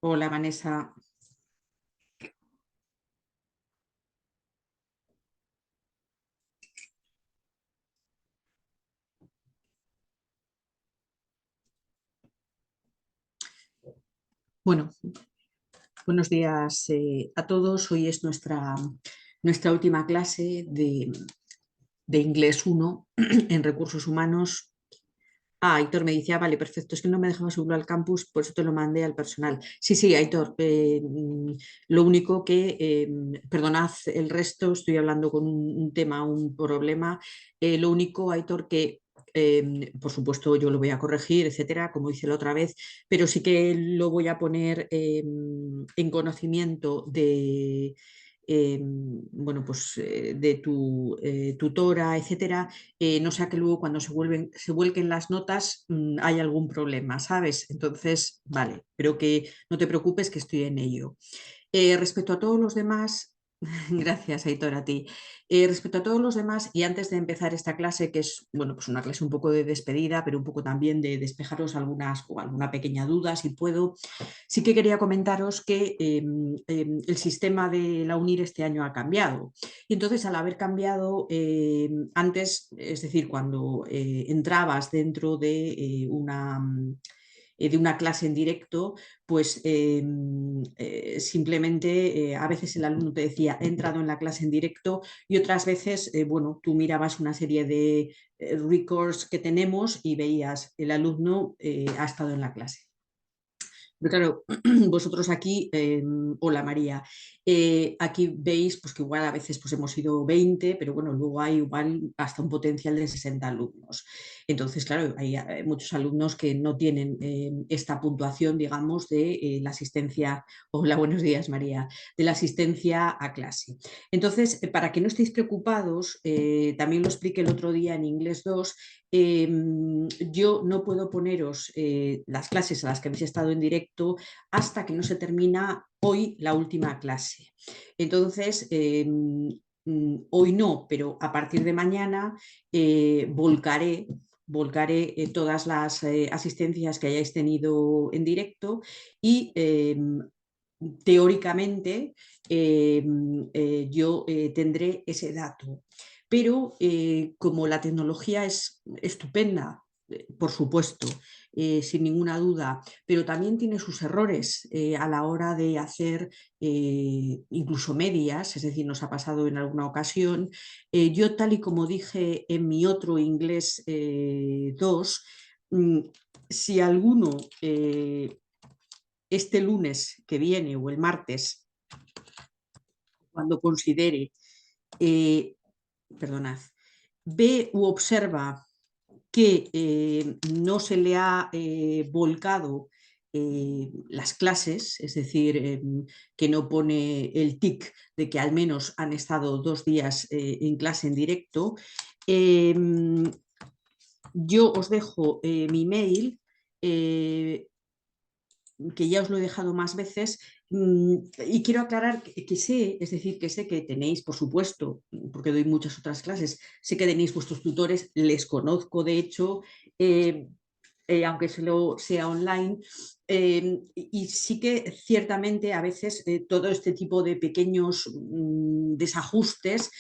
Hola, Vanessa. Bueno, buenos días a todos. Hoy es nuestra última clase de inglés 1 en recursos humanos. Aitor me dice, vale, perfecto, es que no me dejaba subirlo al campus, por eso te lo mandé al personal. Sí, sí, Aitor, lo único que, perdonad el resto, estoy hablando con un tema, un problema. Lo único, Aitor, que por supuesto yo lo voy a corregir, etcétera, como hice la otra vez, pero sí que lo voy a poner en conocimiento bueno, pues, de tu tutora, etcétera, no sea que luego cuando se vuelquen las notas hay algún problema, ¿sabes? Entonces, vale, pero que no te preocupes que estoy en ello. Respecto a todos los demás, gracias, Aitor, a ti. Respecto a todos los demás, y antes de empezar esta clase, que es, bueno, pues una clase un poco de despedida, pero un poco también de despejaros algunas o alguna pequeña duda, si puedo, sí que quería comentaros que el sistema de la UNIR este año ha cambiado. Y entonces, al haber cambiado, antes, es decir, cuando entrabas dentro de una clase en directo, pues simplemente a veces el alumno te decía, he entrado en la clase en directo y otras veces, bueno, tú mirabas una serie de records que tenemos y veías el alumno ha estado en la clase. Pero claro, vosotros aquí, hola María, aquí veis pues, que igual a veces pues, hemos sido 20, pero bueno, luego hay igual hasta un potencial de 60 alumnos. Entonces, claro, hay muchos alumnos que no tienen esta puntuación, digamos, de la asistencia, hola, buenos días María, de la asistencia a clase. Entonces, para que no estéis preocupados, también lo expliqué el otro día en Inglés 2, yo no puedo poneros las clases a las que habéis estado en directo hasta que no se termina hoy la última clase. Entonces, hoy no, pero a partir de mañana volcaré todas las asistencias que hayáis tenido en directo y teóricamente yo tendré ese dato. Pero como la tecnología es estupenda, por supuesto, sin ninguna duda, pero también tiene sus errores a la hora de hacer incluso medias, es decir, nos ha pasado en alguna ocasión. Yo, tal y como dije en mi otro inglés 2, si alguno este lunes que viene o el martes, cuando considere, eh, perdonad, ve u observa que no se le ha volcado las clases, es decir, que no pone el tic de que al menos han estado 2 días en clase en directo, eh, yo os dejo mi mail. Que ya os lo he dejado más veces, y quiero aclarar que sé, es decir, que sé que tenéis, por supuesto, porque doy muchas otras clases, sé que tenéis vuestros tutores, les conozco de hecho, eh, aunque solo sea online, y sí que ciertamente a veces todo este tipo de pequeños desajustes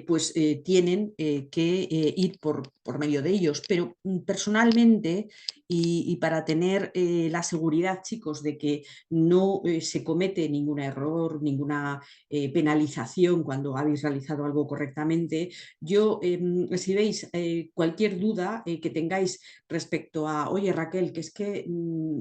pues tienen que ir por medio de ellos, pero personalmente y para tener la seguridad, chicos, de que no se comete ningún error, ninguna penalización cuando habéis realizado algo correctamente, yo, si veis cualquier duda que tengáis respecto a, oye Raquel, que es que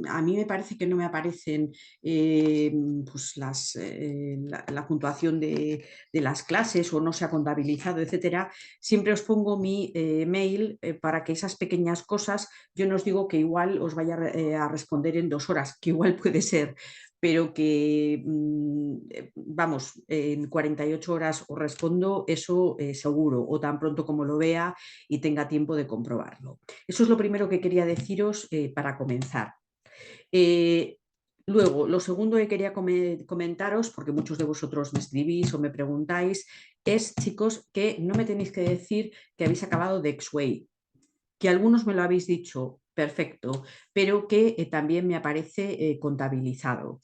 a mí me parece que no me aparecen pues la puntuación de las clases o no se ha contabilizado, etcétera, siempre os pongo mi mail para que esas pequeñas cosas, yo no os digo que igual os vaya a responder en 2 horas, que igual puede ser, pero que, vamos, en 48 horas os respondo, eso seguro, o tan pronto como lo vea y tenga tiempo de comprobarlo. Eso es lo primero que quería deciros para comenzar. Eh, Luego, lo segundo que quería comentaros, porque muchos de vosotros me escribís o me preguntáis, es, chicos, que no me tenéis que decir que habéis acabado de X-Way, que algunos me lo habéis dicho perfecto, pero que también me aparece contabilizado.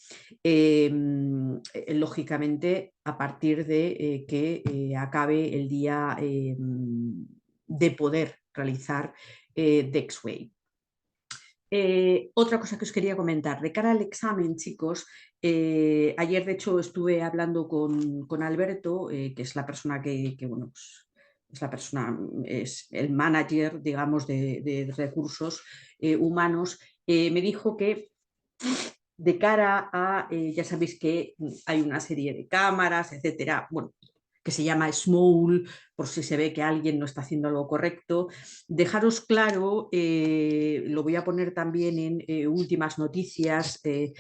Lógicamente, a partir de que acabe el día de poder realizar Dexway. Otra cosa que os quería comentar, de cara al examen, chicos, ayer de hecho estuve hablando con Alberto, que es la persona bueno, pues, es la persona, es el manager, digamos, de recursos humanos, me dijo que de cara a, ya sabéis que hay una serie de cámaras, etcétera, bueno, que se llama small, por si se ve que alguien no está haciendo algo correcto. Dejaros claro, lo voy a poner también en últimas noticias, que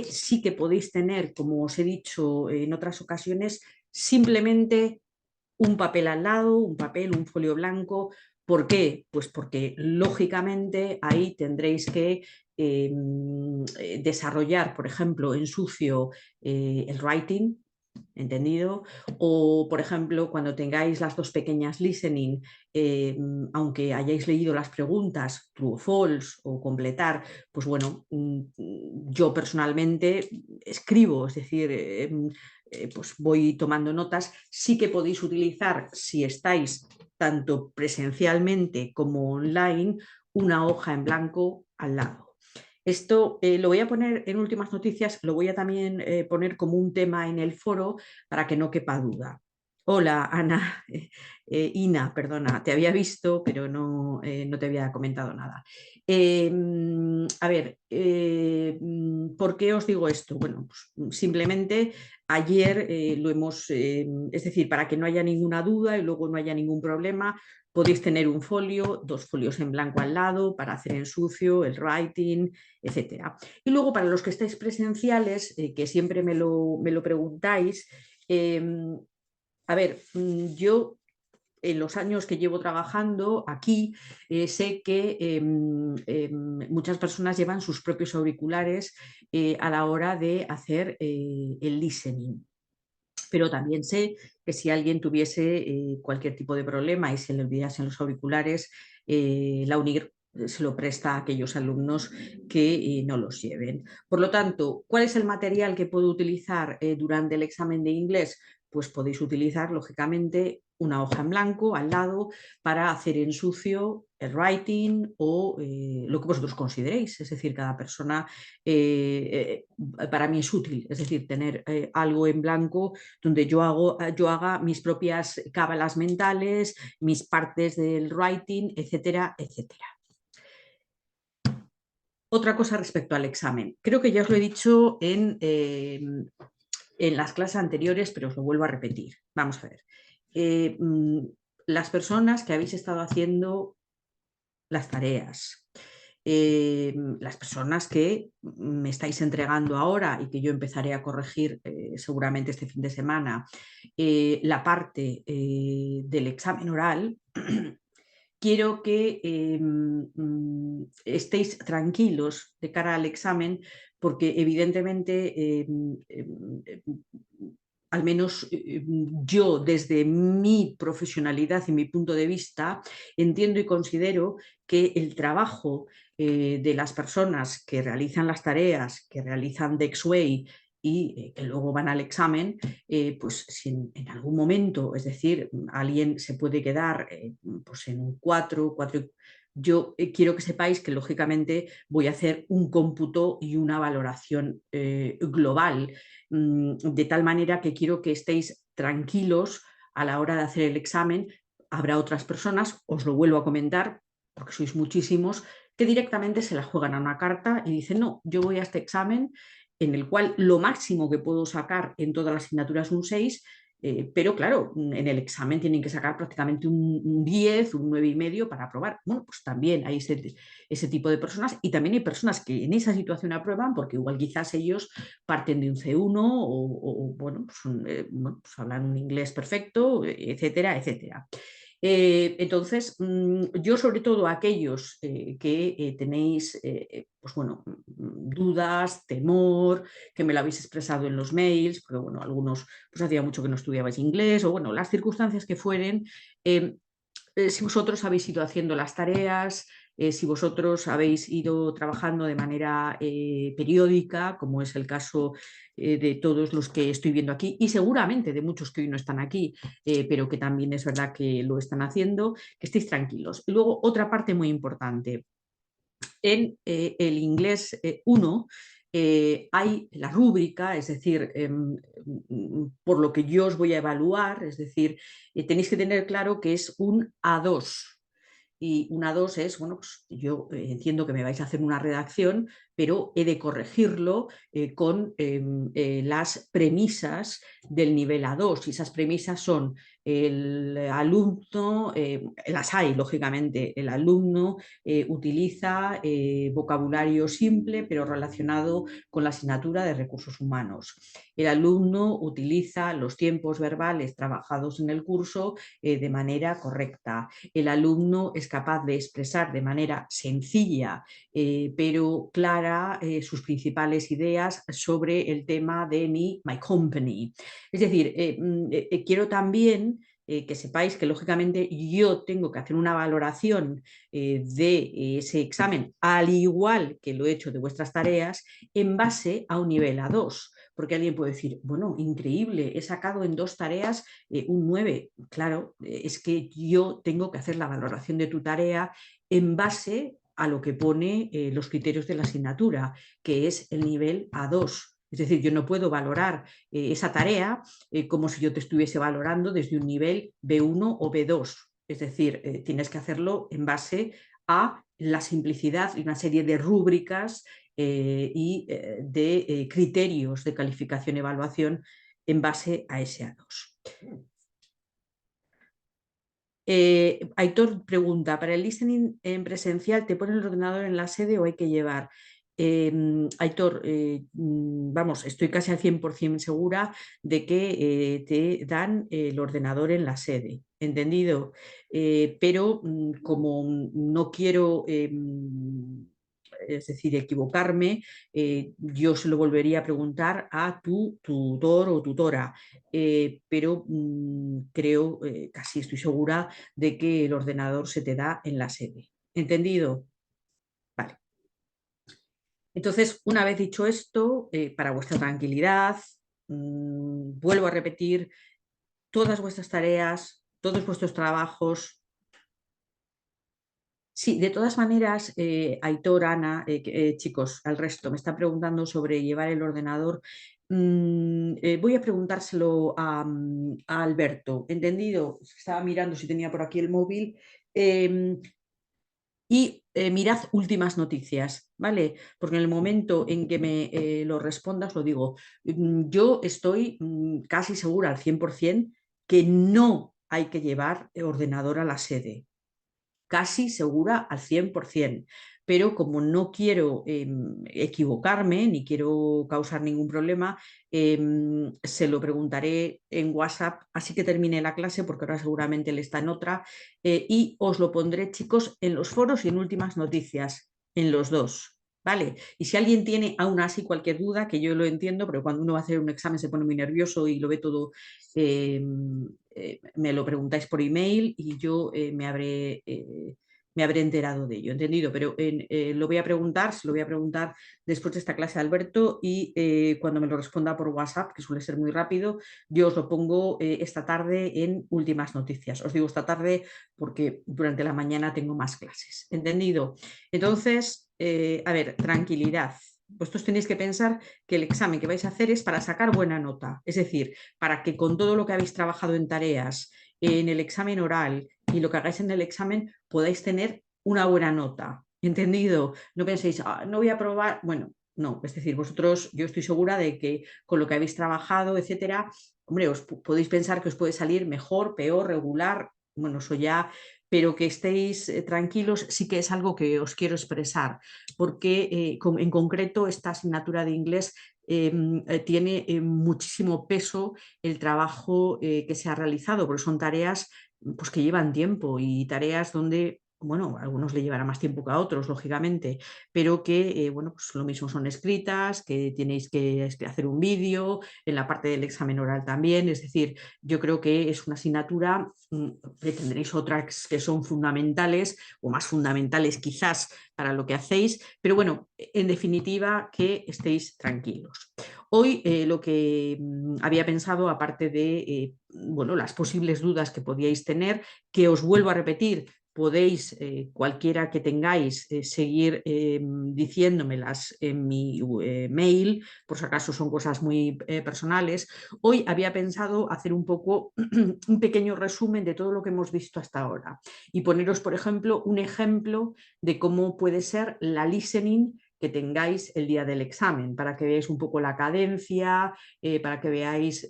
sí que podéis tener, como os he dicho en otras ocasiones, simplemente un papel al lado, un papel, un folio blanco. ¿Por qué? Pues porque lógicamente ahí tendréis que desarrollar, por ejemplo, en sucio el writing, ¿entendido? O, por ejemplo, cuando tengáis las dos pequeñas listening, aunque hayáis leído las preguntas, true o false, o completar, pues bueno, yo personalmente escribo, es decir, pues voy tomando notas. Sí que podéis utilizar, si estáis tanto presencialmente como online, una hoja en blanco al lado. Esto lo voy a poner en últimas noticias, lo voy a también poner como un tema en el foro para que no quepa duda. Hola, Ana, Ina, perdona, te había visto, pero no te había comentado nada. A ver, ¿por qué os digo esto? Bueno, pues, simplemente ayer lo hemos, es decir, para que no haya ninguna duda y luego no haya ningún problema, podéis tener un folio, dos folios en blanco al lado para hacer en sucio, el writing, etcétera. Y luego para los que estáis presenciales, que siempre me lo preguntáis, a ver, yo en los años que llevo trabajando aquí, sé que muchas personas llevan sus propios auriculares a la hora de hacer el listening. Pero también sé que si alguien tuviese cualquier tipo de problema y se le olvidasen los auriculares, la UNIR se lo presta a aquellos alumnos que no los lleven. Por lo tanto, ¿cuál es el material que puedo utilizar durante el examen de inglés? Pues podéis utilizar, lógicamente, una hoja en blanco al lado para hacer en sucio el writing o lo que vosotros consideréis. Es decir, cada persona para mí es útil, es decir, tener algo en blanco donde yo haga mis propias cábalas mentales, mis partes del writing, etcétera, etcétera. Otra cosa respecto al examen. Creo que ya os lo he dicho en las clases anteriores, pero os lo vuelvo a repetir. Vamos a ver. Eh, las personas que habéis estado haciendo las tareas, las personas que me estáis entregando ahora y que yo empezaré a corregir seguramente este fin de semana, la parte del examen oral, quiero que estéis tranquilos de cara al examen porque evidentemente al menos yo desde mi profesionalidad y mi punto de vista entiendo y considero que el trabajo de las personas que realizan las tareas, que realizan Dexway y que luego van al examen, pues si en algún momento, es decir, alguien se puede quedar pues en un 4, yo quiero que sepáis que lógicamente voy a hacer un cómputo y una valoración global, de tal manera que quiero que estéis tranquilos a la hora de hacer el examen. Habrá otras personas, os lo vuelvo a comentar, porque sois muchísimos, que directamente se la juegan a una carta y dicen, no, yo voy a este examen en el cual lo máximo que puedo sacar en todas las asignaturas es un 6, pero claro, en el examen tienen que sacar prácticamente un 10, un 9,5 para aprobar. Bueno, pues también hay ese tipo de personas y también hay personas que en esa situación aprueban porque igual quizás ellos parten de un C1 bueno, bueno, pues hablan un inglés perfecto, etcétera, etcétera. Entonces, yo sobre todo aquellos que tenéis, pues bueno, dudas, temor, que me lo habéis expresado en los mails, porque bueno, algunos pues hacía mucho que no estudiabais inglés, o bueno, las circunstancias que fueren, si vosotros habéis ido haciendo las tareas, Si vosotros habéis ido trabajando de manera periódica, como es el caso de todos los que estoy viendo aquí y seguramente de muchos que hoy no están aquí, pero que también es verdad que lo están haciendo, que estéis tranquilos. Y luego otra parte muy importante. En el inglés 1 hay la rúbrica, es decir, por lo que yo os voy a evaluar, es decir, tenéis que tener claro que es un A2. Y una 2 es, bueno, pues yo entiendo que me vais a hacer una redacción, pero he de corregirlo con las premisas del nivel A2. Y esas premisas son el alumno, las hay, lógicamente, el alumno utiliza vocabulario simple, pero relacionado con la asignatura de recursos humanos. El alumno utiliza los tiempos verbales trabajados en el curso de manera correcta. El alumno es capaz de expresar de manera sencilla pero clara sus principales ideas sobre el tema de my company. Es decir, quiero también que sepáis que lógicamente yo tengo que hacer una valoración de ese examen, al igual que lo he hecho de vuestras tareas, en base a un nivel A2. Porque alguien puede decir, bueno, increíble, he sacado en 2 tareas un 9. Claro, es que yo tengo que hacer la valoración de tu tarea en base a lo que pone los criterios de la asignatura, que es el nivel A2. Es decir, yo no puedo valorar esa tarea como si yo te estuviese valorando desde un nivel B1 o B2. Es decir, tienes que hacerlo en base a la simplicidad y una serie de rúbricas y de criterios de calificación y evaluación en base a ese A2. Aitor pregunta, ¿para el listening en presencial te ponen el ordenador en la sede o hay que llevar? Aitor, vamos, estoy casi al 100% segura de que te dan el ordenador en la sede, ¿entendido? Pero como no quiero, es decir, equivocarme, yo se lo volvería a preguntar a tu tutor o tutora, pero creo, casi estoy segura de que el ordenador se te da en la sede. ¿Entendido? Vale. Entonces, una vez dicho esto, para vuestra tranquilidad, vuelvo a repetir, todas vuestras tareas, todos vuestros trabajos. Sí, de todas maneras, Aitor, Ana, chicos, al resto, me están preguntando sobre llevar el ordenador. Voy a preguntárselo a Alberto, ¿entendido? Estaba mirando si tenía por aquí el móvil. Eh, y mirad últimas noticias, ¿vale? Porque en el momento en que me lo respondas, lo digo, yo estoy casi segura al 100% que no hay que llevar ordenador a la sede, casi segura al 100%, pero como no quiero equivocarme ni quiero causar ningún problema, se lo preguntaré en WhatsApp, así que termine la clase, porque ahora seguramente él está en otra, y os lo pondré, chicos, en los foros y en últimas noticias, en los dos. ¿Vale? Y si alguien tiene aún así cualquier duda, que yo lo entiendo, pero cuando uno va a hacer un examen se pone muy nervioso y lo ve todo me lo preguntáis por email y yo me habré enterado de ello, ¿entendido? Pero lo voy a preguntar, se lo voy a preguntar después de esta clase a Alberto y cuando me lo responda por WhatsApp, que suele ser muy rápido, yo os lo pongo esta tarde en últimas noticias. Os digo esta tarde porque durante la mañana tengo más clases, ¿entendido? Entonces, a ver, tranquilidad. Vosotros tenéis que pensar que el examen que vais a hacer es para sacar buena nota, es decir, para que con todo lo que habéis trabajado en tareas, en el examen oral y lo que hagáis en el examen podáis tener una buena nota. ¿Entendido? No penséis, no voy a probar. Bueno, no, es decir, vosotros, yo estoy segura de que con lo que habéis trabajado, etcétera, hombre, os podéis pensar que os puede salir mejor, peor, regular, bueno, eso ya, pero que estéis tranquilos, sí que es algo que os quiero expresar, porque en concreto esta asignatura de inglés tiene muchísimo peso el trabajo que se ha realizado, porque son tareas pues, que llevan tiempo y tareas donde bueno, a algunos le llevará más tiempo que a otros, lógicamente, pero que, bueno, pues lo mismo son escritas, que tenéis que hacer un vídeo, en la parte del examen oral también, es decir, yo creo que es una asignatura que tendréis otras que son fundamentales o más fundamentales quizás para lo que hacéis, pero bueno, en definitiva, que estéis tranquilos. Hoy lo que había pensado, aparte de bueno, las posibles dudas que podíais tener, que os vuelvo a repetir, podéis, cualquiera que tengáis, seguir diciéndomelas en mi mail, por si acaso son cosas muy personales. Hoy había pensado hacer un poco un pequeño resumen de todo lo que hemos visto hasta ahora y poneros, por ejemplo, un ejemplo de cómo puede ser la listening que tengáis el día del examen, para que veáis un poco la cadencia, para que veáis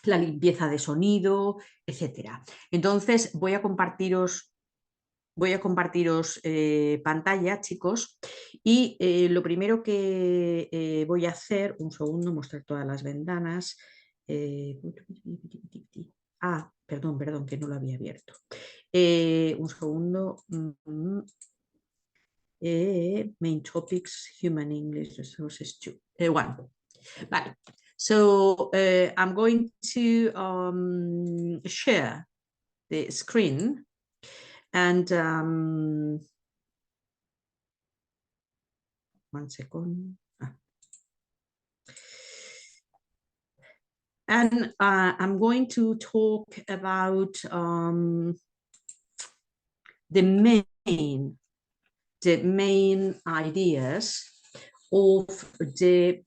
la limpieza de sonido, etcétera. Entonces voy a compartiros pantalla, chicos, y lo primero que voy a hacer, un segundo, mostrar todas las ventanas. Perdón, que no lo había abierto. Un segundo. Main topics, human English resources 2. One. Vale. So I'm going to share the screen and one second. And I'm going to talk about the main ideas of the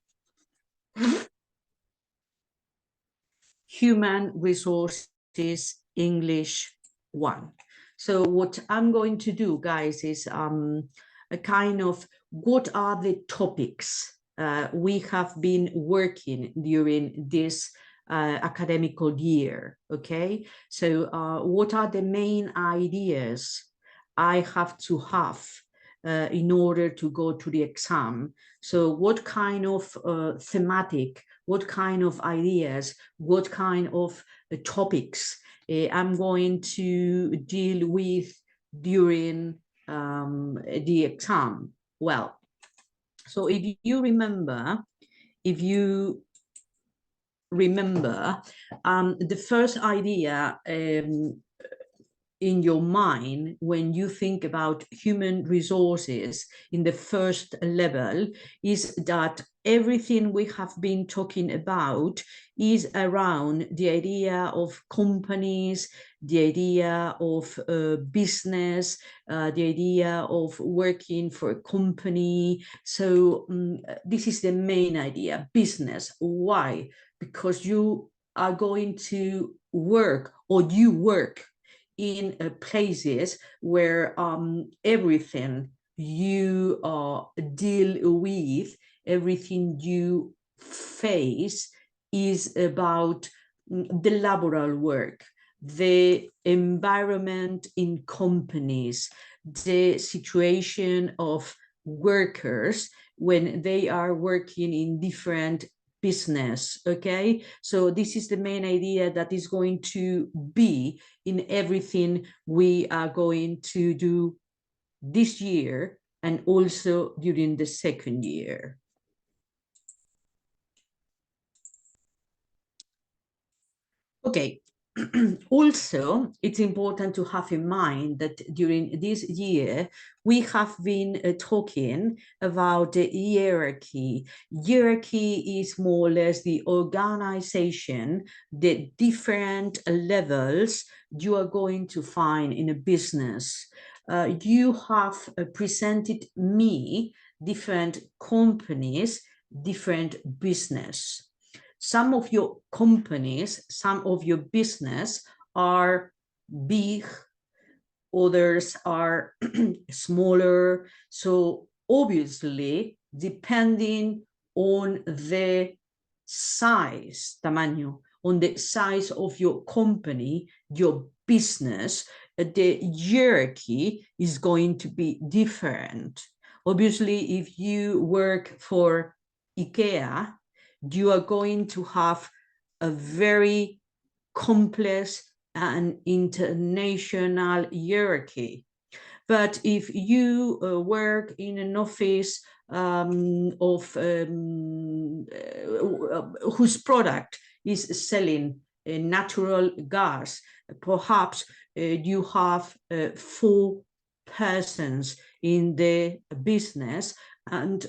human resources English 1. So what I'm going to do, guys, is a kind of what are the topics we have been working during this academical year, okay? So what are the main ideas I have to have in order to go to the exam? So what kind of thematic, what kind of ideas, what kind of topics I'm going to deal with during the exam? Well, so if you remember, the first idea in your mind when you think about human resources in the first level is that everything we have been talking about is around the idea of companies, the idea of business, the idea of working for a company. So this is the main idea, business. Why? Because you are going to work, or you work in places where everything you deal with, everything you face is about the laboral work, the environment in companies, the situation of workers when they are working in different business. Okay, so this is the main idea that is going to be in everything we are going to do this year and also during the second year. Okay. Also, it's important to have in mind that during this year, we have been talking about the hierarchy. Hierarchy is more or less the organization, the different levels you are going to find in a business. You have presented me different companies, different business. Some of your companies, some of your business are big, others are smaller. So obviously, depending on the size, tamaño, on the size of your company, your business, the hierarchy is going to be different. Obviously, if you work for IKEA, you are going to have a very complex an international hierarchy. But if you work in an office whose product is selling natural gas, perhaps you have 4 persons in the business, and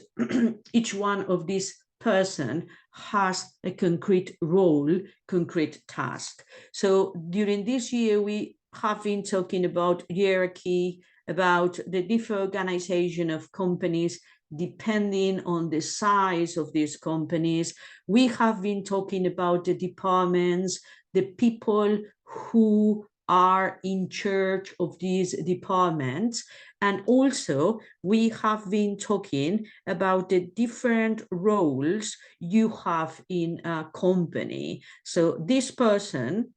each one of these person has a concrete role, concrete task. So during this year, we have been talking about hierarchy, about the different organization of companies depending on the size of these companies. We have been talking about the departments, the people who are in charge of these departments. And also, we have been talking about the different roles you have in a company. So this person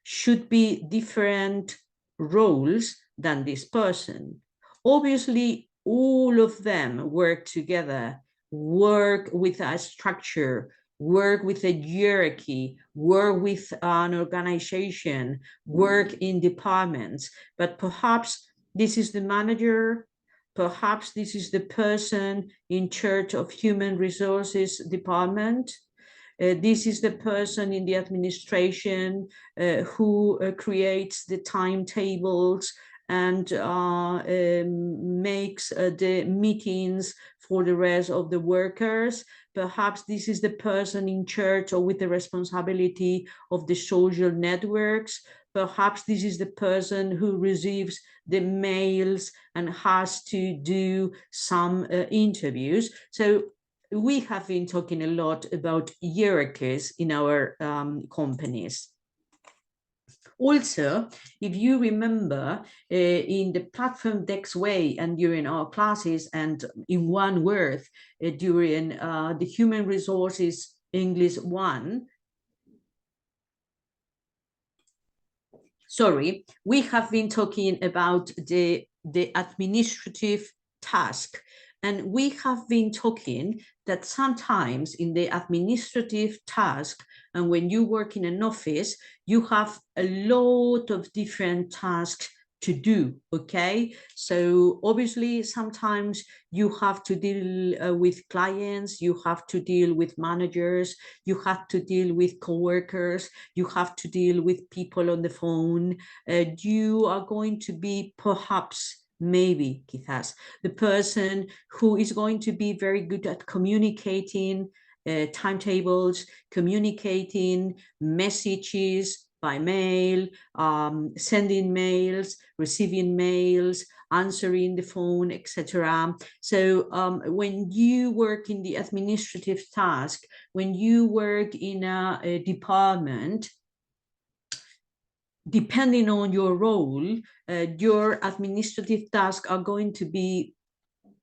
should be different roles than this person. Obviously, all of them work together, work with a structure, work with a hierarchy, work with an organization, work in departments. But perhaps this is the manager, perhaps this is the person in charge of human resources department. This is the person in the administration who creates the timetables and makes the meetings for the rest of the workers. Perhaps this is the person in charge or with the responsibility of the social networks. Perhaps this is the person who receives the mails and has to do some interviews. So we have been talking a lot about hierarchies in our companies. Also, if you remember in the platform Dex Way and during our classes and in one word during the Human Resources English 1, we have been talking about the administrative task. And we have been talking that sometimes in the administrative task, and when you work in an office, you have a lot of different tasks to do, okay? So obviously, sometimes you have to deal with clients, you have to deal with managers, you have to deal with coworkers, you have to deal with people on the phone. You are going to be perhaps maybe quizás the person who is going to be very good at communicating timetables, communicating messages by mail, sending mails, receiving mails, answering the phone, etc. So when you work in the administrative task, when you work in a department, depending on your role, your administrative tasks are going to be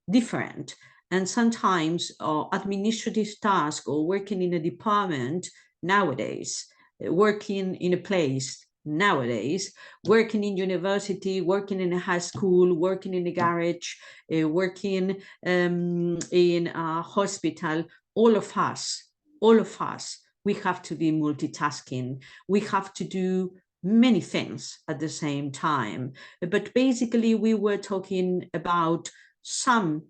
different. And sometimes administrative tasks or working in a department nowadays, working in a place nowadays, working in university, working in a high school, working in a garage, working in a hospital, all of us, we have to be multitasking. We have to do many things at the same time. But basically, we were talking about some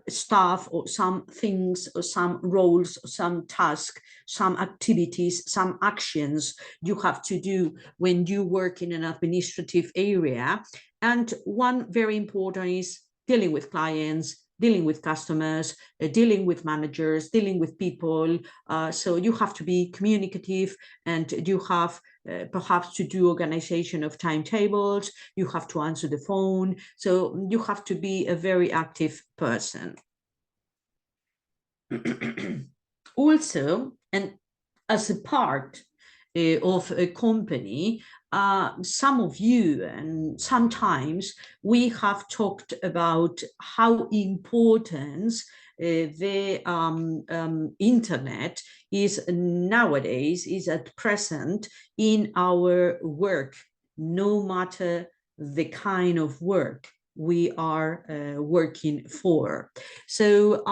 stuff or some things or some roles, or some tasks, some activities, some actions you have to do when you work in an administrative area. And one very important is dealing with clients, dealing with customers, dealing with managers, dealing with people. So you have to be communicative, and you have perhaps to do organization of timetables, you have to answer the phone, so you have to be a very active person. Also, and as a part of a company, some of you and sometimes we have talked about how important the internet is nowadays, is at present in our work, no matter the kind of work. we are working for. So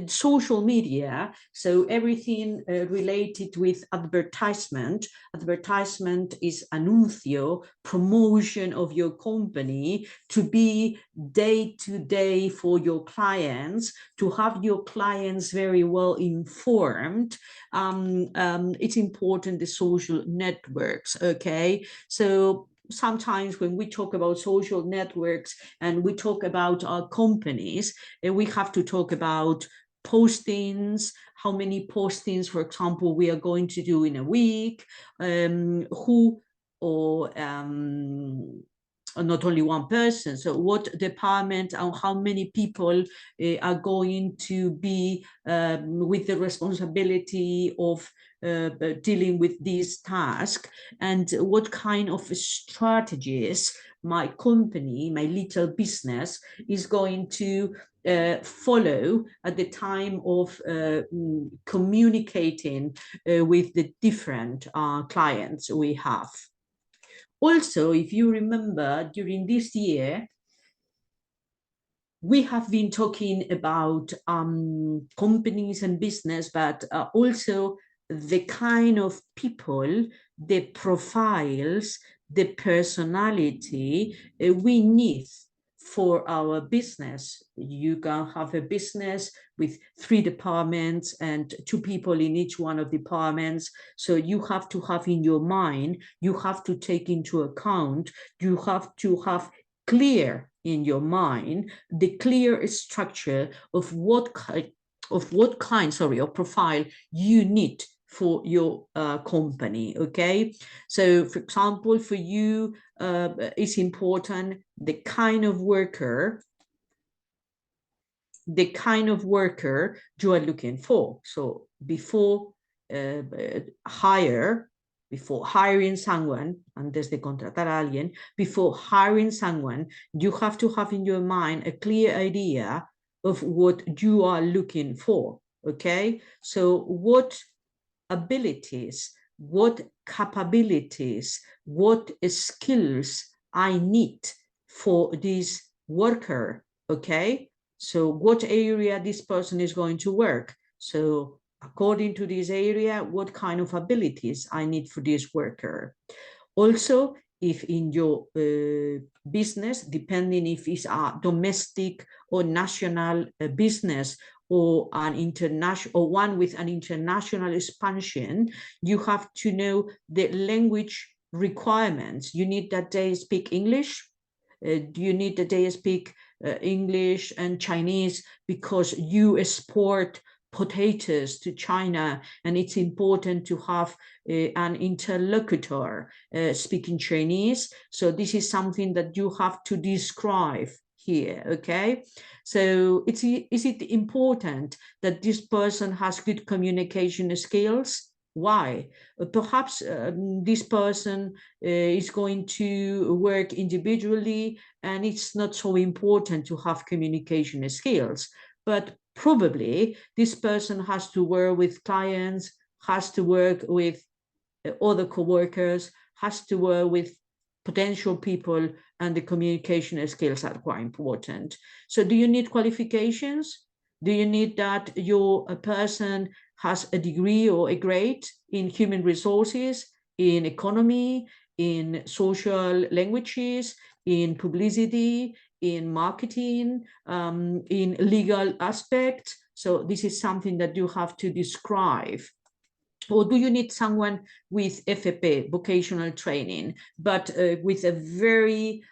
social media, so everything related with advertisement. Advertisement is anuncio, promotion of your company, to be day to day for your clients, to have your clients very well informed. It's important, the social networks, okay? So sometimes when we talk about social networks and we talk about our companies, we have to talk about postings, how many postings, for example, we are going to do in a week, who or not only one person, so what department and how many people are going to be with the responsibility of dealing with this task, and what kind of strategies my company, my little business, is going to follow at the time of communicating with the different clients we have. Also, if you remember, during this year, we have been talking about companies and business, but also the kind of people, the profiles, the personality we need for our business. You can have a business with 3 departments and 2 people in each one of the departments. So you have to have in your mind, you have to take into account, you have to have clear in your mind the clear structure of what kind of profile you need for your company. Okay, so for example, for you it's important the kind of worker you are looking for. So before hiring someone, antes de contratar a alguien, before hiring someone, you have to have in your mind a clear idea of what you are looking for. Okay, so what abilities, what capabilities, what skills I need for this worker. Okay, so what area this person is going to work. So according to this area, what kind of abilities I need for this worker. Also, if in your business, depending if it's a domestic or national business, or an international, or one with an international expansion, you have to know the language requirements. You need that they speak English. Do you need that they speak English and Chinese, because you export potatoes to China, and it's important to have an interlocutor speaking Chinese. So this is something that you have to describe here. Okay, so is it important that this person has good communication skills? Why? Perhaps this person is going to work individually and it's not so important to have communication skills, but probably this person has to work with clients, has to work with other co-workers, has to work with potential people, and the communication skills are quite important. So do you need qualifications? Do you need that your person has a degree or a grade in human resources, in economy, in social languages, in publicity, in marketing, in legal aspects? So this is something that you have to describe. Or do you need someone with FP, vocational training, but with a very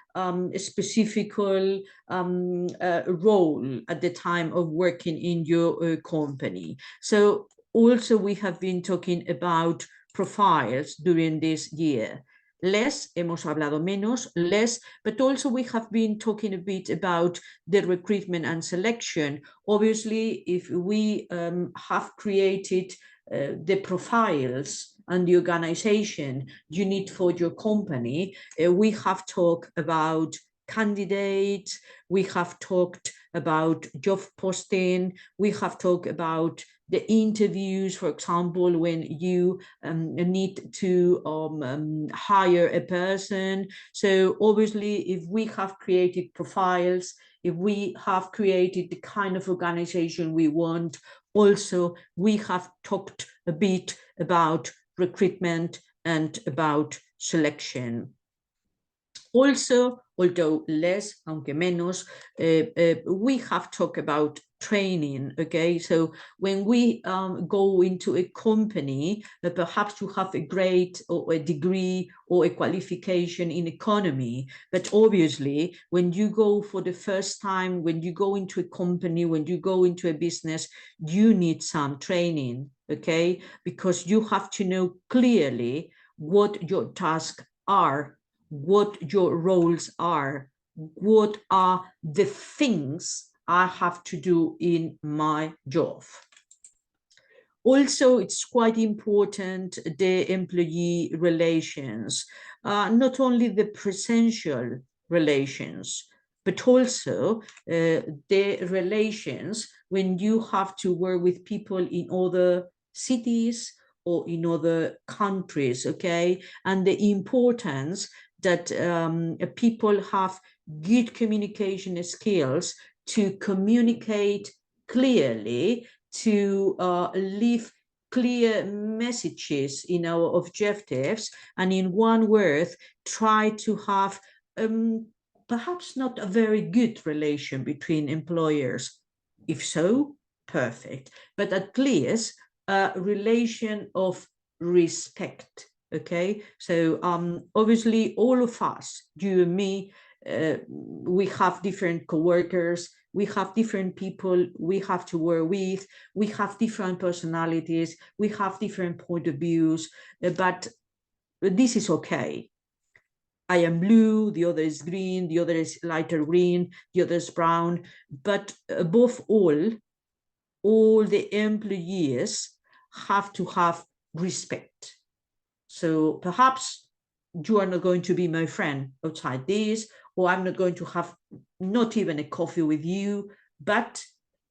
specific role at the time of working in your company? So also we have been talking about profiles during this year. Less, hemos hablado menos, less, but also we have been talking a bit about the recruitment and selection. Obviously, if we have created the profiles and the organization you need for your company, we have talked about candidates, we have talked about job posting, we have talked about the interviews, for example, when you need to hire a person. So obviously, if we have created profiles, if we have created the kind of organization we want, also we have talked a bit about recruitment and about selection. Also, although less, aunque menos, we have talked about training, okay? So when we go into a company, perhaps you have a grade or a degree or a qualification in economy, but obviously when you go for the first time, when you go into a company, when you go into a business, you need some training, okay? Because you have to know clearly what your tasks are, what your roles are, what are the things I have to do in my job. Also, it's quite important, the employee relations, not only the presential relations, but also the relations when you have to work with people in other cities or in other countries, okay? And the importance that people have good communication skills to communicate clearly, to leave clear messages in our objectives, and in one word, try to have perhaps not a very good relation between employers. If so, perfect, but at least a relation of respect. Okay, so obviously all of us, you and me, we have different co-workers, we have different people we have to work with, we have different personalities, we have different point of views, but this is okay. I am blue, the other is green, the other is lighter green, the other is brown, but above all the employees have to have respect. So perhaps you are not going to be my friend outside this, or I'm not going to have not even a coffee with you, but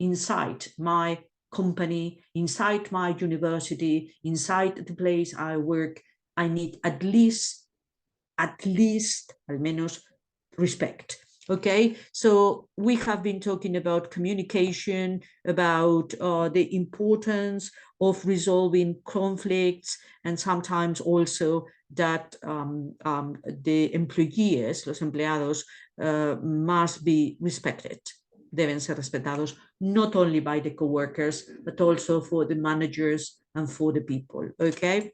inside my company, inside my university, inside the place I work, I need at least, al menos, respect. Okay, so we have been talking about communication, about the importance of resolving conflicts, and sometimes also that the employees, los empleados, must be respected. Deben ser respetados, not only by the co-workers, but also for the managers and for the people, okay?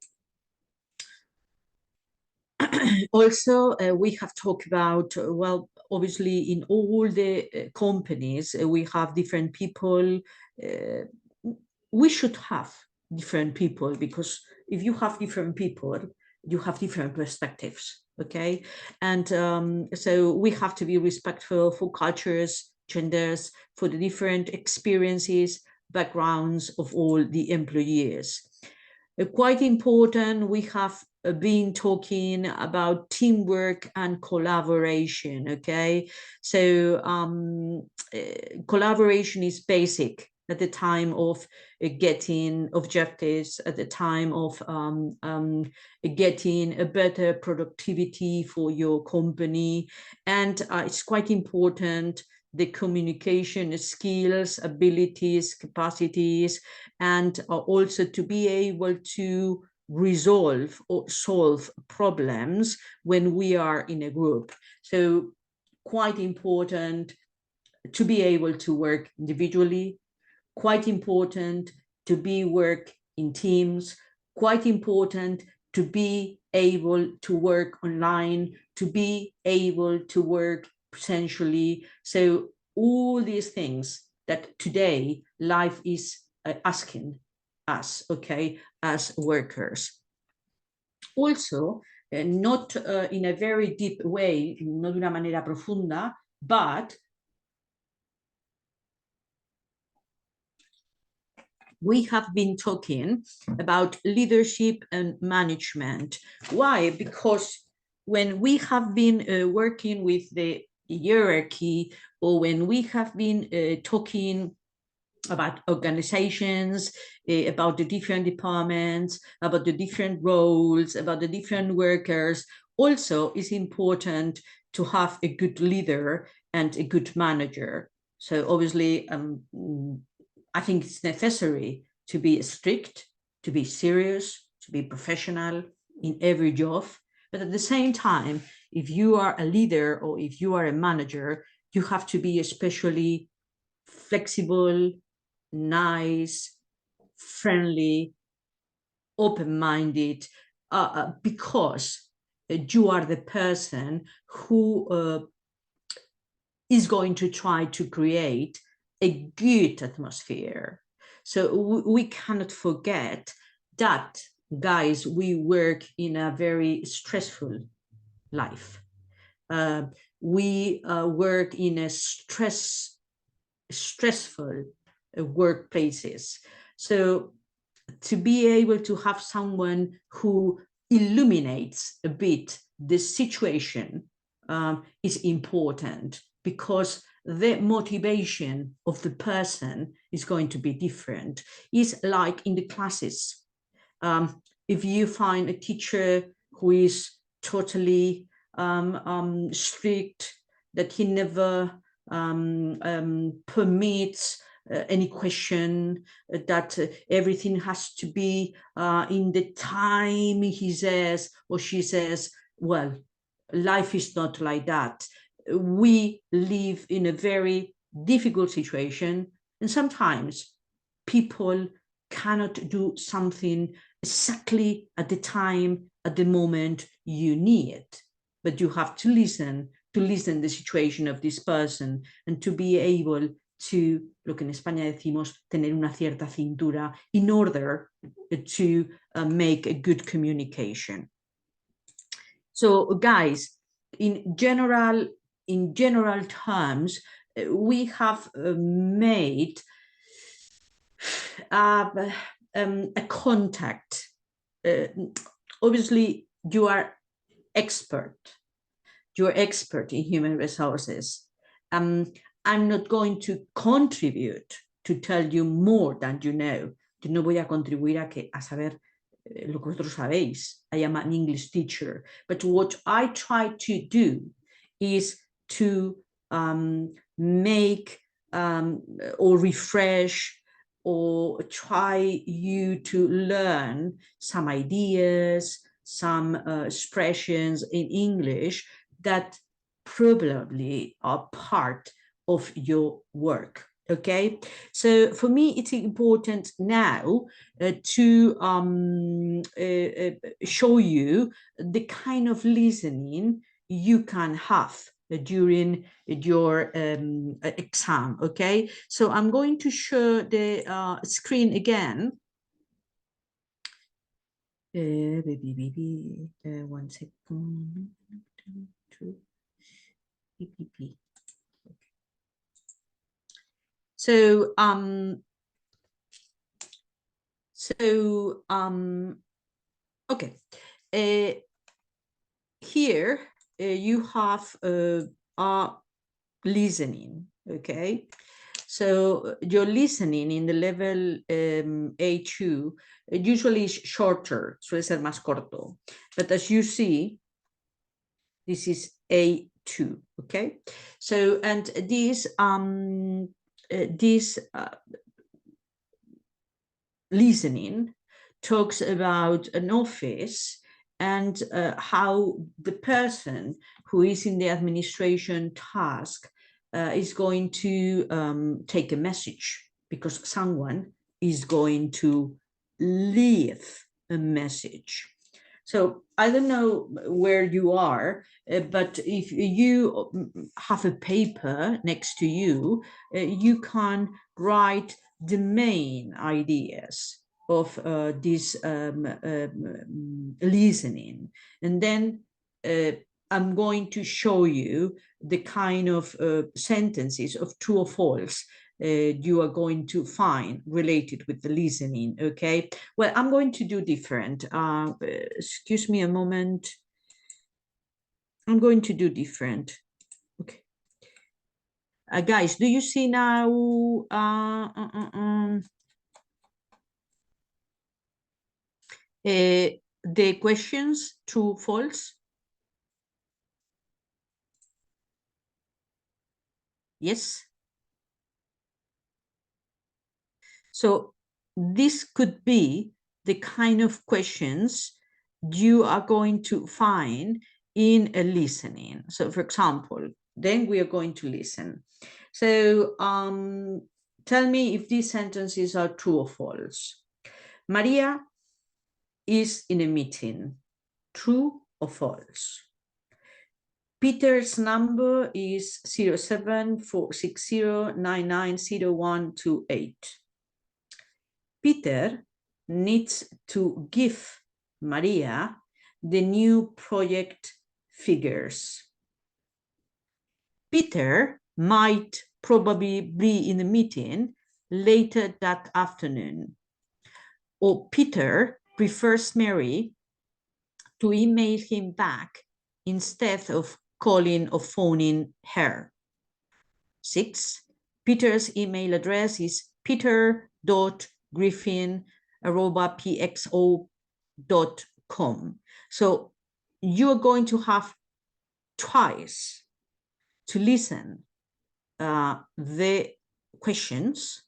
Also, we have talked about, well, obviously in all the companies, we have different people. We should have different people, because if you have different people, you have different perspectives, okay? And so we have to be respectful for cultures, genders, for the different experiences, backgrounds of all the employees. Quite important, we have been talking about teamwork and collaboration, okay? So collaboration is basic at the time of getting objectives, at the time of getting a better productivity for your company. And it's quite important, the communication skills, abilities, capacities, and also to be able to resolve or solve problems when we are in a group. So quite important to be able to work individually, quite important to be work in teams, quite important to be able to work online, to be able to work essentially. So all these things that today life is asking us, okay, as workers. Also, not in a very deep way, no de una manera profunda, but we have been talking about leadership and management. Why? Because when we have been working with the hierarchy, or when we have been talking about organizations, about the different departments, about the different roles, about the different workers. Also, it's important to have a good leader and a good manager. So obviously, I think it's necessary to be strict, to be serious, to be professional in every job. But at the same time, if you are a leader or if you are a manager, you have to be especially flexible, nice, friendly, open-minded, because you are the person who is going to try to create a good atmosphere. So we cannot forget that, guys, we work in a very stressful life. We work in a stressful workplaces. So to be able to have someone who illuminates a bit the situation is important, because the motivation of the person is going to be different. It's like in the classes. If you find a teacher who is totally strict, that he never permits any question, that everything has to be in the time he says or she says, well, life is not like that. We live in a very difficult situation, and sometimes people cannot do something exactly at the time, at the moment you need it. But you have to listen the situation of this person, and to be able to, lo que en España decimos, tener una cierta cintura in order to make a good communication. So guys, in general terms, we have made a contact. Obviously, you're expert in human resources. I'm not going to contribute to tell you more than you know. Yo no voy a contribuir a saber lo que vosotros sabéis. I am an English teacher. But what I try to do is to make or refresh or try you to learn some ideas, some expressions in English that probably are part of your work. Okay, so for me, it's important now to show you the kind of listening you can have during your exam. Okay, so I'm going to show the screen again. 1 second. So okay, here you have listening. Okay, so your listening in the level A2 usually is shorter, suele ser más corto, but as you see, this is A2. Okay, so and this listening talks about an office and how the person who is in the administration task is going to take a message, because someone is going to leave a message. So I don't know where you are, but if you have a paper next to you, you can write the main ideas of this listening. And then I'm going to show you the kind of sentences of true or false you are going to find related with the listening. Okay, well, I'm going to do different. Excuse me a moment. I'm going to do different. Okay, Guys, do you see now the questions, true, false? Yes. So this could be the kind of questions you are going to find in a listening. So for example, then we are going to listen. So tell me if these sentences are true or false. Maria is in a meeting. True or false? Peter's number is 07460990128. Peter needs to give Maria the new project figures. Peter might probably be in a meeting later that afternoon. Or Peter prefers Mary to email him back instead of calling or phoning her. 6. Peter's email address is peter.griffin@pxo.com. So you're going to have twice to listen the questions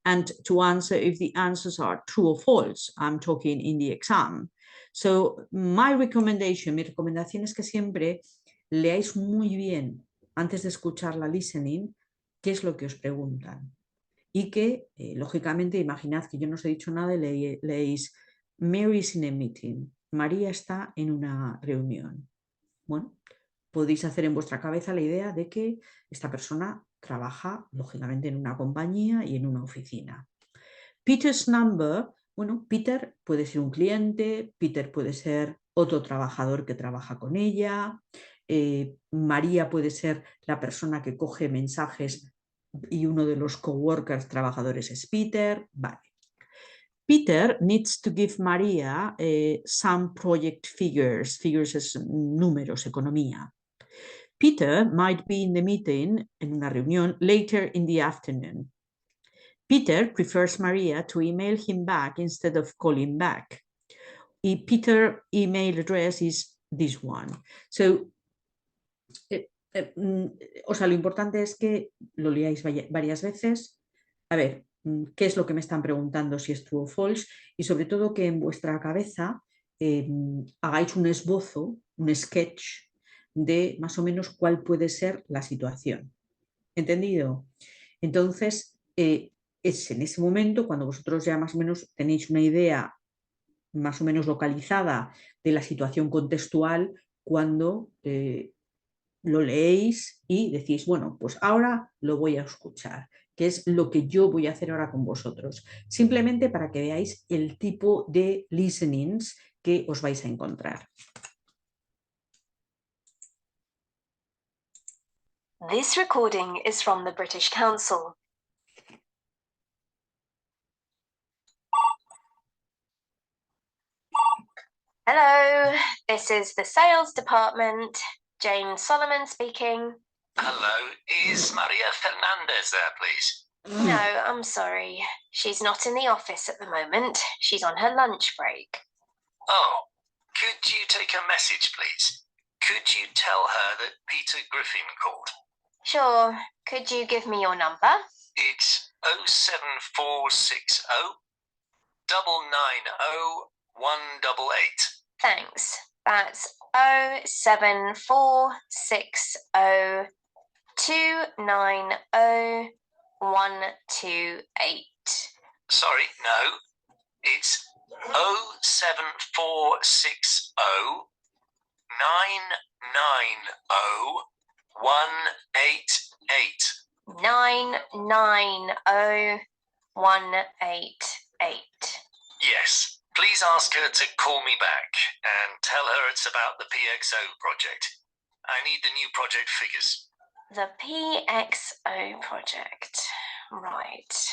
and to answer if the answers are true or false. I'm talking in the exam. So mi recomendación es que siempre leáis muy bien antes de escuchar la listening qué es lo que os preguntan. Y que, lógicamente, imaginad que yo no os he dicho nada y leéis Mary's in a meeting. María está en una reunión. Bueno, podéis hacer en vuestra cabeza la idea de que esta persona trabaja, lógicamente, en una compañía y en una oficina. Peter's number, bueno, Peter puede ser un cliente, Peter puede ser otro trabajador que trabaja con ella, María puede ser la persona que coge mensajes y uno de los coworkers trabajadores es Peter, vale. Peter needs to give Maria some project figures. Figures es números, economía. Peter might be in the meeting, en una reunión, later in the afternoon. Peter prefers Maria to email him back instead of calling back. Peter's email address is this one. So, o sea, lo importante es que lo leáis varias veces. A ver, ¿qué es lo que me están preguntando? Si es true o false. Y sobre todo que en vuestra cabeza hagáis un esbozo, un sketch de más o menos cuál puede ser la situación. ¿Entendido? Entonces, es en ese momento cuando vosotros ya más o menos tenéis una idea más o menos localizada de la situación contextual, cuando lo leéis y decís, bueno, pues ahora lo voy a escuchar, que es lo que yo voy a hacer ahora con vosotros, simplemente para que veáis el tipo de listenings que os vais a encontrar. This recording is from the British Council. Hello, this is the sales department. Jane Solomon speaking. Hello, is Maria Fernandez there, please? No, I'm sorry. She's not in the office at the moment. She's on her lunch break. Oh, could you take a message, please? Could you tell her that Peter Griffin called? Sure. Could you give me your number? It's 07460 990 188. Thanks. That's 07460 290 128. Sorry, no. It's 07460 990 188. 990 188. Yes. Please ask her to call me back and tell her it's about the PXO project. I need the new project figures. The PXO project. Right.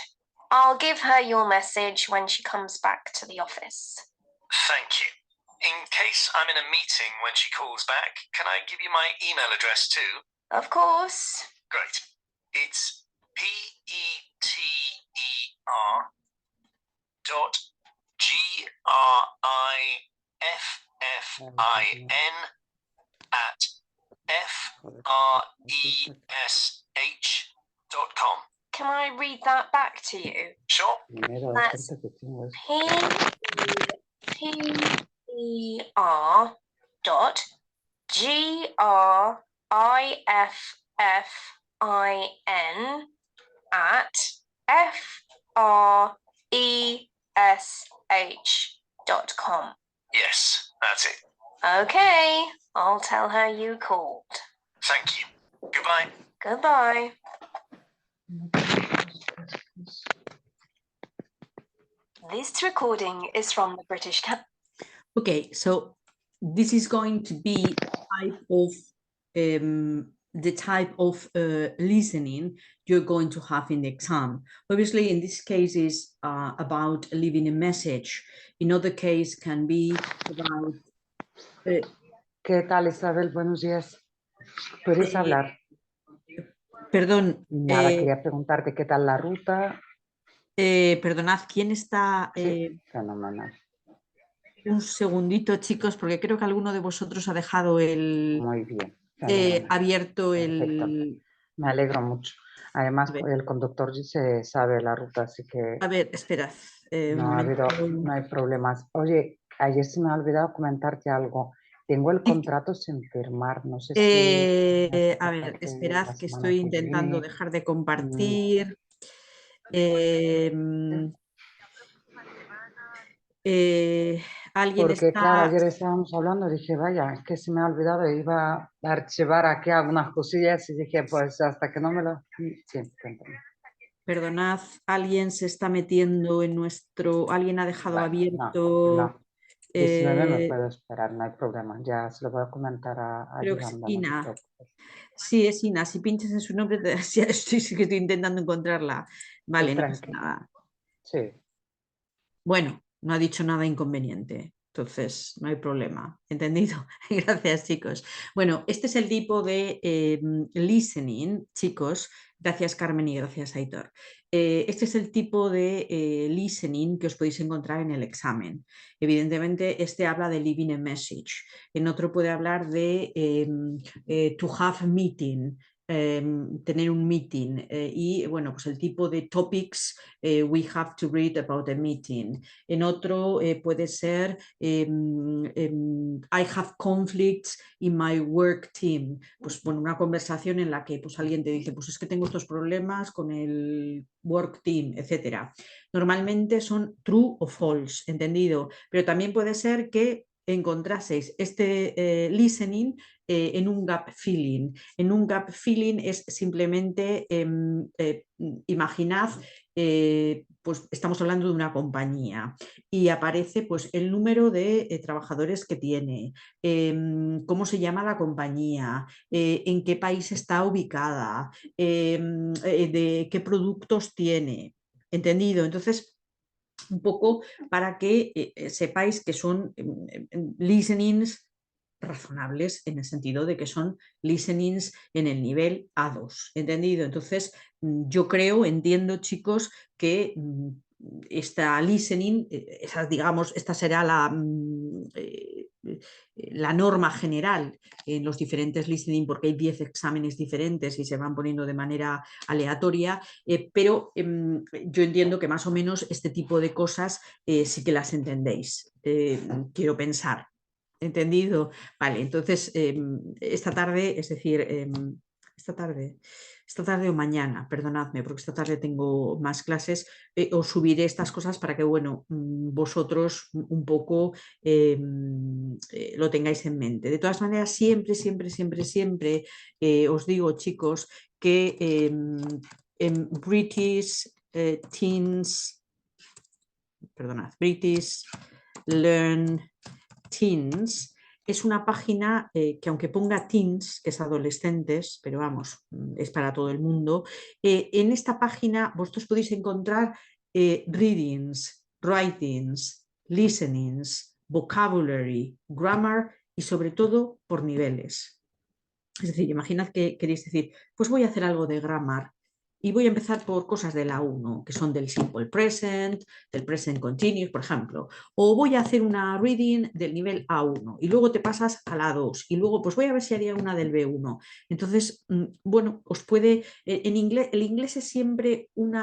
I'll give her your message when she comes back to the office. Thank you. In case I'm in a meeting when she calls back, can I give you my email address too? Of course. Great. It's peter@fresh.com. Can I read that back to you? Sure. Primero, That's espérate que tengo esto. peter@fresh.com. Yes, that's it. Okay, I'll tell her you called. Thank you. Goodbye. Goodbye. This recording is from the British Council. Okay, so this is going to be the type of listening you're going to have in the exam. Obviously, in this case is about leaving a message. In other case can be about... ¿Qué tal, Isabel? Buenos días. ¿Puedes hablar? Perdón. Nada, quería preguntarte qué tal la ruta. Perdonad, ¿quién está...? Sí, fenomenal. Un segundito, chicos, porque creo que alguno de vosotros ha dejado el... Muy bien. abierto Perfecto. el... Me alegro mucho. Además, el conductor se sabe la ruta, así que... A ver, esperad. No hay problemas. Oye, ayer se me ha olvidado comentarte algo. Tengo el contrato sin firmar. No sé si... a ver, esperad que estoy intentando dejar de compartir. Alguien Porque, está... claro, ayer estábamos hablando, dije, vaya, es que se me ha olvidado, iba a archivar aquí algunas cosillas y dije, pues hasta que no me lo... Sí, cuéntame. Perdonad, alguien se está metiendo en nuestro... Alguien ha dejado abierto... No. 19 me puedo esperar, no hay problema. Ya se lo voy a comentar a creo que es Yolanda. Ina. No, sí, es Ina. Si pinchas en su nombre, sí que estoy intentando encontrarla. Vale, no pasa nada. Sí. Bueno, no ha dicho nada inconveniente, entonces no hay problema. ¿Entendido? Gracias, chicos. Bueno, este es el tipo de listening, chicos. Gracias, Carmen, y gracias, Aitor. Este es el tipo de listening que os podéis encontrar en el examen. Evidentemente, este habla de leaving a message. En otro puede hablar de to have a meeting, tener un meeting. Y, bueno, pues el tipo de topics, we have to read about a meeting. En otro puede ser I have conflicts in my work team. Pues bueno, una conversación en la que pues, alguien te dice, pues es que tengo estos problemas con el work team, etcétera. Normalmente son true o false, ¿entendido? Pero también puede ser que encontraseis este listening en un gap feeling. En un gap feeling es simplemente, imaginad, pues estamos hablando de una compañía y aparece pues el número de trabajadores que tiene, cómo se llama la compañía, en qué país está ubicada, de qué productos tiene. ¿Entendido? Entonces, un poco para que sepáis que son listenings razonables en el sentido de que son listenings en el nivel A2, ¿entendido? Entonces, yo entiendo, chicos, que esta listening, digamos, esta será la norma general en los diferentes listening, porque hay 10 exámenes diferentes y se van poniendo de manera aleatoria, pero yo entiendo que más o menos este tipo de cosas sí que las entendéis, quiero pensar. ¿Entendido? Vale, entonces esta tarde, es decir, esta tarde o mañana, perdonadme, porque esta tarde tengo más clases, os subiré estas cosas para que, bueno, vosotros un poco lo tengáis en mente. De todas maneras, siempre os digo, chicos, que en British Teens, perdonad, British Learn Teens es una página que, aunque ponga teens, que es adolescentes, pero vamos, es para todo el mundo, en esta página vosotros podéis encontrar readings, writings, listenings, vocabulary, grammar y sobre todo por niveles. Es decir, imaginad que queréis decir, pues voy a hacer algo de grammar. y voy a empezar por cosas de la 1, que son del simple present, del present continuous, por ejemplo. O voy a hacer una reading del nivel A1 y luego te pasas a la 2 y luego pues voy a ver si haría una del B1. Entonces, bueno, os puede, en inglés, el inglés es siempre un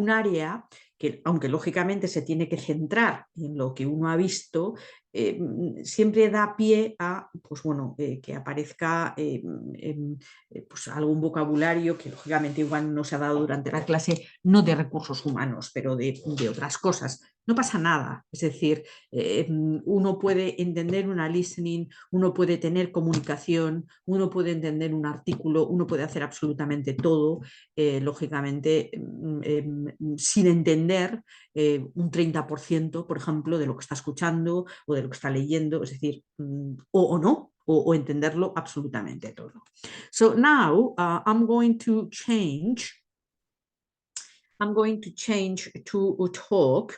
área que, aunque lógicamente se tiene que centrar en lo que uno ha visto, siempre da pie a, pues bueno, que aparezca pues algún vocabulario que lógicamente igual no se ha dado durante la clase, no de recursos humanos, pero de otras cosas. No pasa nada, es decir, uno puede entender una listening, uno puede tener comunicación, uno puede entender un artículo, uno puede hacer absolutamente todo, lógicamente, sin entender un 30%, por ejemplo, de lo que está escuchando o de lo que está leyendo, es decir, o no, o entenderlo absolutamente todo. So now I'm going to change to talk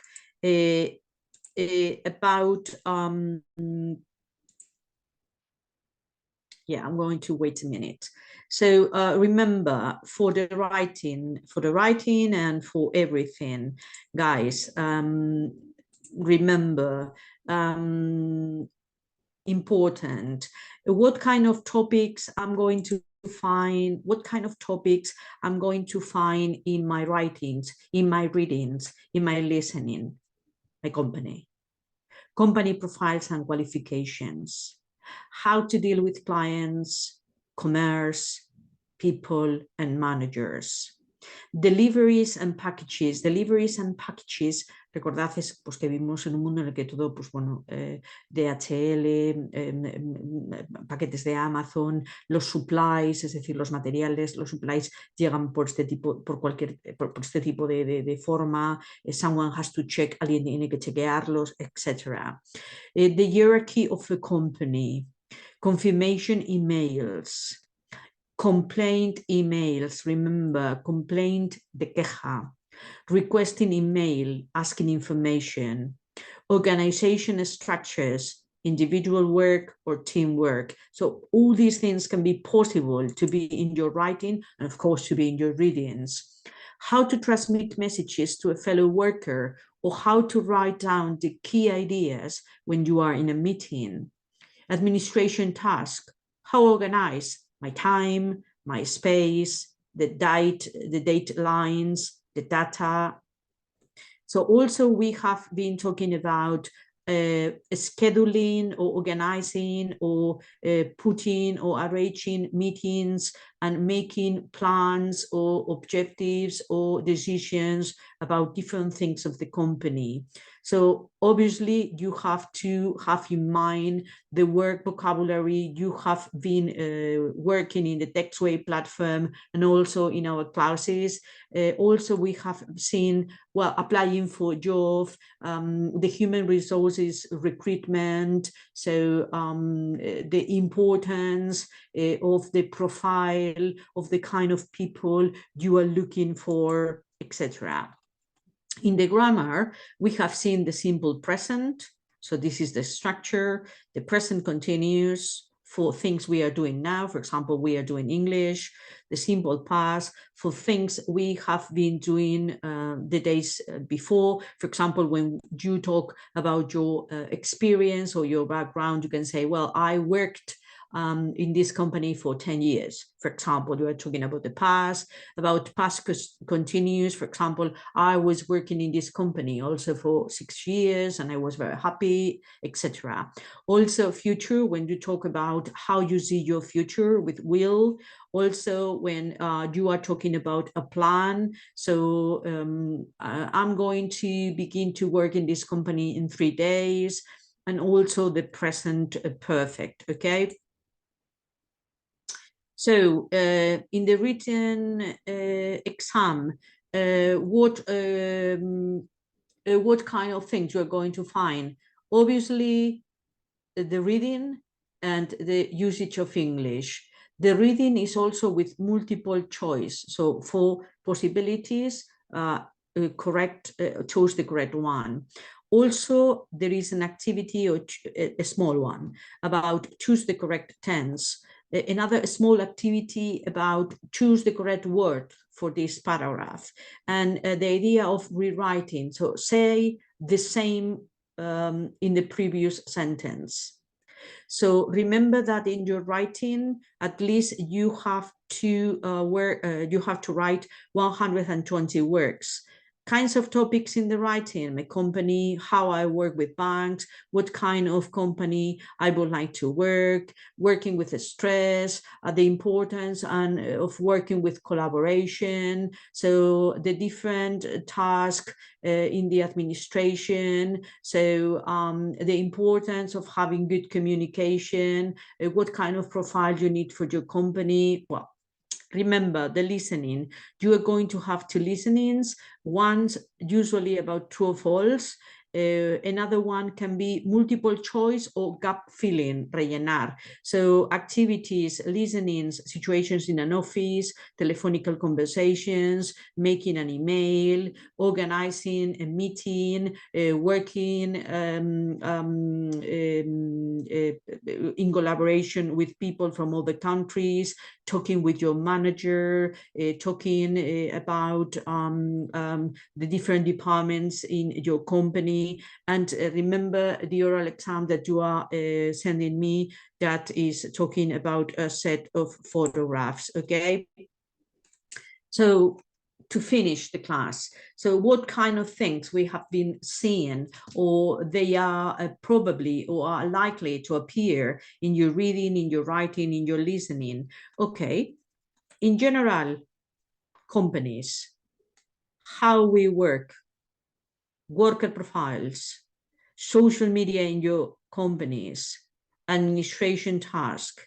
about yeah, I'm going to wait a minute. So remember, for the writing and for everything, guys, remember, important, what kind of topics I'm going to find, in my writings, in my readings, in my listening, my company profiles and qualifications, how to deal with clients, commerce, people, and managers. Deliveries and packages. Recordad pues, que vivimos en un mundo en el que todo, pues bueno, DHL, paquetes de Amazon, los supplies, es decir, los materiales, los supplies llegan por este tipo, por este tipo de forma. Someone has to check, alguien tiene que chequearlos, etc. The hierarchy of the company, confirmation emails, complaint emails, remember, complaint de queja, requesting email, asking information, organization structures, individual work or teamwork. So all these things can be possible to be in your writing and of course to be in your readings. How to transmit messages to a fellow worker or how to write down the key ideas when you are in a meeting. Administration task, how organize my time, my space, the date lines, the data. So also we have been talking about scheduling or organizing or putting or arranging meetings and making plans or objectives or decisions about different things of the company. So obviously you have to have in mind the work vocabulary. You have been working in the Textway platform and also in our classes. Also we have seen, well, applying for a job, the human resources recruitment, so the importance of the profile of the kind of people you are looking for, etc. In the grammar, we have seen the simple present. So this is the structure, the present continuous for things we are doing now. For example, we are doing English, the simple past for things we have been doing the days before. For example, when you talk about your experience or your background, you can say, well, I worked in this company for 10 years. For example, you are talking about the past, about past continuous. For example, I was working in this company also for 6 years and I was very happy, etc. Also future, when you talk about how you see your future with will. Also when you are talking about a plan. So I'm going to begin to work in this company in 3 days. And also the present perfect, okay? So in the written exam, what kind of things you're going to find? Obviously, the reading and the usage of English. The reading is also with multiple choice. So for possibilities, choose the correct one. Also, there is an activity or a small one about choose the correct tense. another small activity about choose the correct word for this paragraph, and the idea of rewriting. So say the same in the previous sentence. So remember that in your writing, at least you have to write 120 words. Kinds of topics in the writing: my company, how I work with banks, what kind of company I would like to work, working with the stress, the importance of working with collaboration, so the different tasks in the administration, so the importance of having good communication, what kind of profile you need for your company. Well, remember the listening. You are going to have two listenings, one's usually about true or false. Another one can be multiple choice or gap filling, rellenar. So activities, listenings, situations in an office, telephonical conversations, making an email, organizing a meeting, working in collaboration with people from other countries, talking with your manager, talking about the different departments in your company. And remember the oral exam that you are sending me, that is talking about a set of photographs, okay? So to finish the class, so what kind of things we have been seeing, or they are probably or are likely to appear in your reading, in your writing, in your listening? Okay, in general, companies, how we work, worker profiles, social media in your companies, administration task,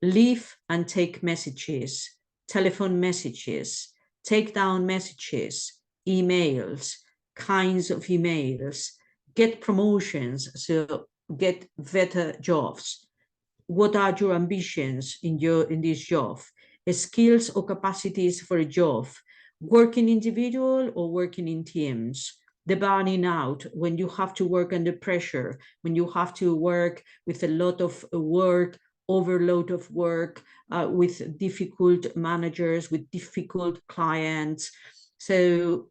leave and take messages, telephone messages, take down messages, emails, kinds of emails, get promotions, so get better jobs. What are your ambitions in this job? Skills or capacities for a job, working individual or working in teams. The burning out, when you have to work under pressure, when you have to work with a lot of work, overload of work, with difficult managers, with difficult clients. So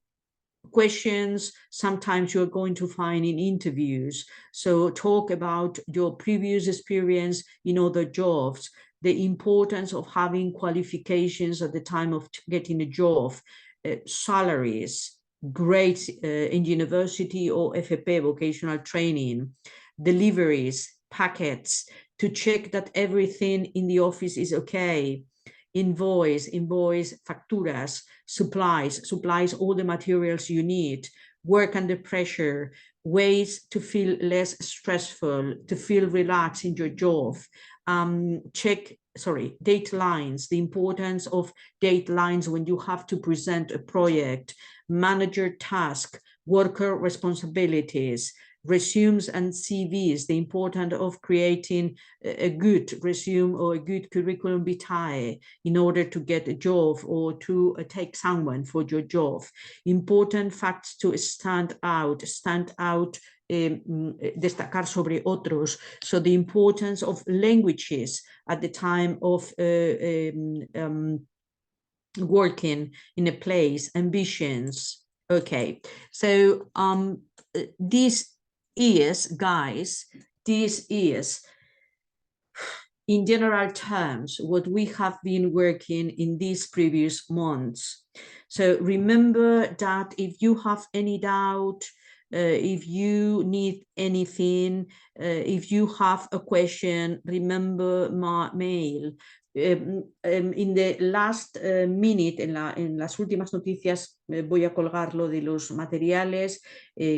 questions sometimes you're going to find in interviews. So talk about your previous experience in other jobs, the importance of having qualifications at the time of getting a job, salaries, grades in university or FP, vocational training, deliveries, packets, to check that everything in the office is okay, invoice, facturas, supplies all the materials you need, work under pressure, ways to feel less stressful, to feel relaxed in your job, datelines, the importance of datelines when you have to present a project, manager task, worker responsibilities, resumes and CVs, the importance of creating a good resume or a good curriculum vitae in order to get a job or to take someone for your job. Important facts to stand out, destacar sobre otros. So the importance of languages at the time of working in a place, ambitions. Okay, so this is, guys, this is in general terms what we have been working in these previous months. So remember that if you have any doubt, if you need anything, if you have a question, remember my mail. In the last minute, en las últimas noticias, voy a colgar lo de los materiales,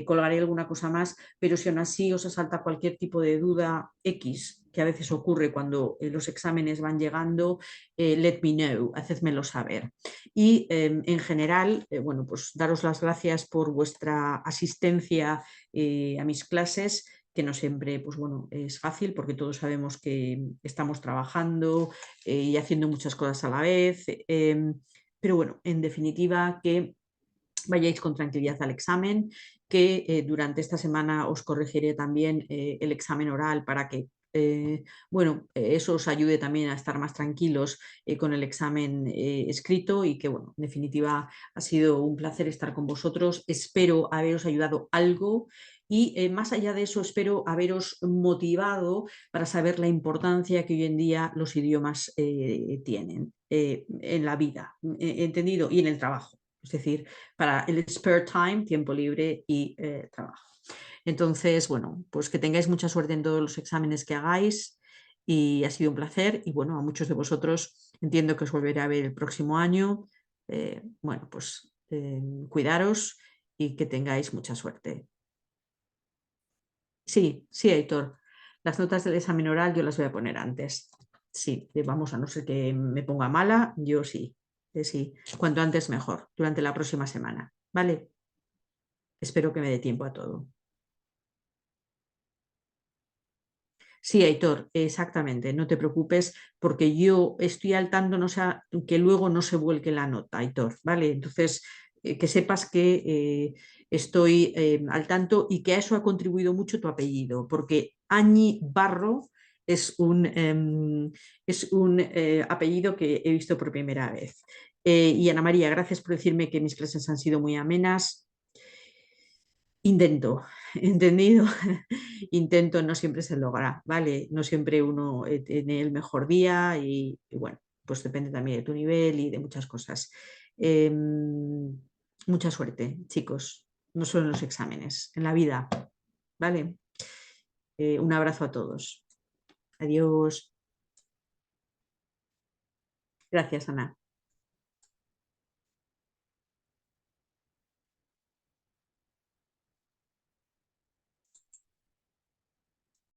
colgaré alguna cosa más, pero si aún así os asalta cualquier tipo de duda X, que a veces ocurre cuando los exámenes van llegando, let me know, hacedmelo saber. Y en general, bueno, pues daros las gracias por vuestra asistencia a mis clases, que no siempre, pues bueno, es fácil porque todos sabemos que estamos trabajando y haciendo muchas cosas a la vez, pero bueno, en definitiva que vayáis con tranquilidad al examen, que durante esta semana os corregiré también el examen oral para que bueno, eso os ayude también a estar más tranquilos con el examen escrito y que, bueno, en definitiva ha sido un placer estar con vosotros. Espero haberos ayudado algo y más allá de eso espero haberos motivado para saber la importancia que hoy en día los idiomas tienen en la vida, ¿entendido? Y en el trabajo. Es decir, para el spare time, tiempo libre y trabajo. Entonces, bueno, pues que tengáis mucha suerte en todos los exámenes que hagáis y ha sido un placer y bueno, a muchos de vosotros entiendo que os volveré a ver el próximo año. Bueno, pues cuidaros y que tengáis mucha suerte. Sí, sí, Aitor, las notas del examen oral yo las voy a poner antes. Sí, vamos, a no ser que me ponga mala, yo sí, sí, cuanto antes mejor, durante la próxima semana, ¿vale? Espero que me dé tiempo a todo. Sí, Aitor, exactamente, no te preocupes porque yo estoy al tanto, no sea que luego no se vuelque la nota, Aitor, ¿vale? Entonces, que sepas que estoy al tanto y que a eso ha contribuido mucho tu apellido, porque Añi Barro es un apellido que he visto por primera vez. Y Ana María, gracias por decirme que mis clases han sido muy amenas. Intento, ¿entendido? Intento, no siempre se logra, ¿vale? No siempre uno tiene el mejor día y bueno, pues depende también de tu nivel y de muchas cosas. Mucha suerte, chicos, no solo en los exámenes, en la vida, ¿vale? Un abrazo a todos. Adiós. Gracias, Ana.